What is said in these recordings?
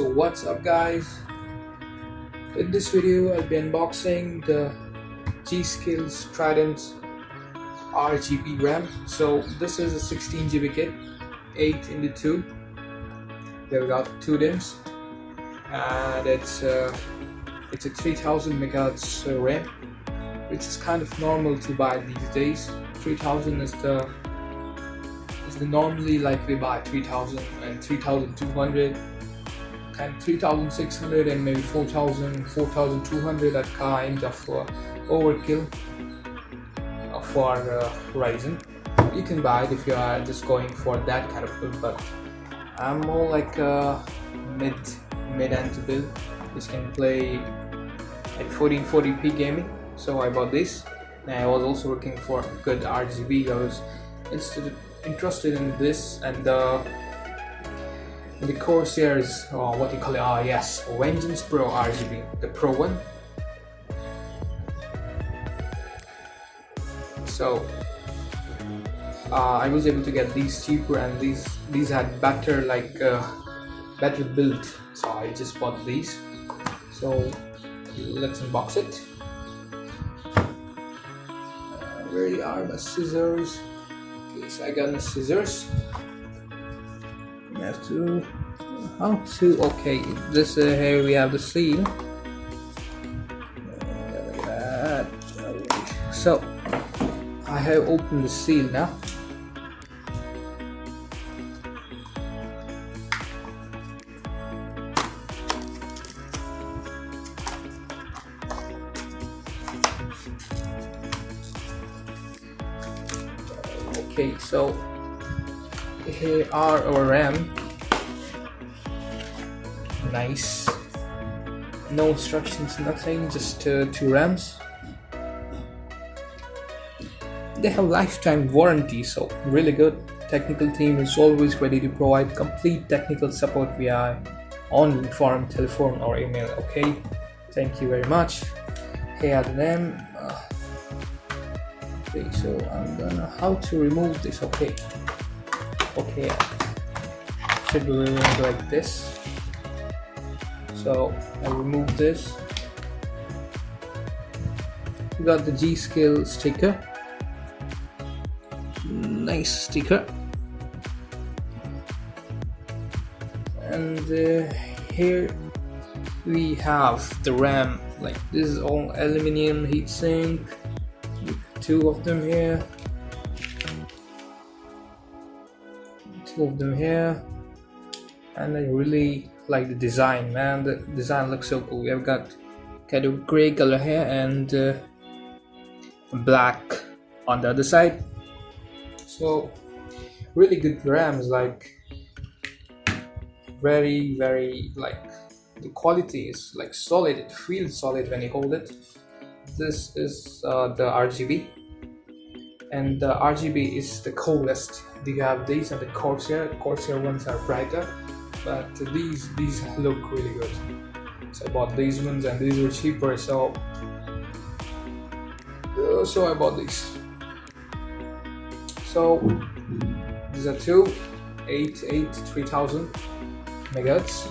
So what's up guys, in this video I'll be unboxing the Gskill's Tridentz RGB RAM. So this is a 16GB kit, 8x2. We've got 2 DIMMs and it's a 3000 MHz RAM, which is kind of normal to buy these days. 3000 is the normally, like, we buy 3000 and 3200 and 3600 and maybe 4200 are kind of overkill for Ryzen. You can buy it if you are just going for that kind of build, but I'm more like a mid-end build which can play at 1440p gaming. So I bought this, and I was also looking for good RGB. I was interested in this and the Corsair's what do you call it? Yes, Vengeance Pro RGB, the Pro one. So I was able to get these cheaper, and these had better better build, so I just bought these. So let's unbox it. Where are my scissors? Okay, so I got my scissors. Okay, this here we have the seal. Look at that. So I have opened the seal now. Okay, so here are our RAM. Nice. No instructions, nothing, just 2 RAMs. They have lifetime warranty, so really good. Technical team is always ready to provide complete technical support via online forum, telephone or email. Okay, thank you very much. Here are the RAM. Okay, so I'm gonna how to remove this. Okay, should be removed like this. So I remove this. We got the Gskill sticker. Nice sticker. And here we have the RAM. Like, this is all aluminum heatsink. 2 of them here. 2 of them here. And I really like the design, man. The design looks so cool. We have got kind of gray color here and black on the other side. So really good RAMs, like very like the quality is like solid. It feels solid when you hold it. This is the RGB, and the RGB is the coolest. You have these and the Corsair ones are brighter, but these look really good. So I bought these ones, and these were cheaper, so I bought these. So these are 2 3000 MHz.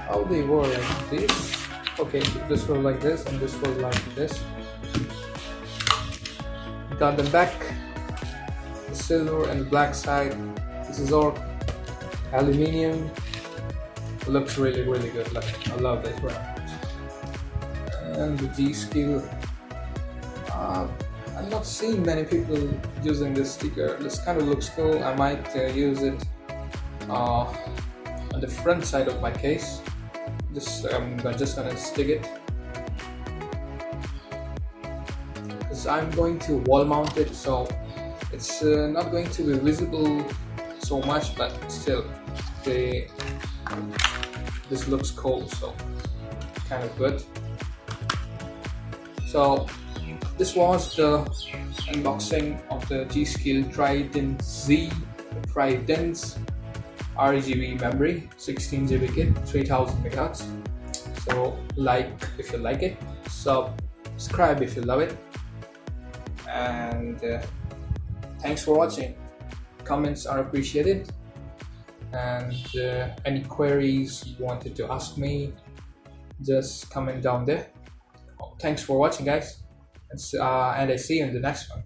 How they were like this. Okay, so this was like this and this was like this. Got the back, the silver and black side. This is all aluminium. Looks really good. Like, I love this RAM. And the Gskill. I'm not seeing many people using this sticker. This kind of looks cool. I might use it on the front side of my case. I'm just gonna stick it, because I'm going to wall mount it, so it's not going to be visible so much, but still this looks cool, so kind of good. So this was the unboxing of the Gskill Tridentz RGB memory, 16GB kit, 3000 MHz. So like if you like it, subscribe if you love it, and Thanks for watching. Comments are appreciated, and any queries you wanted to ask me, just comment down there. Thanks for watching, guys, and I see you in the next one.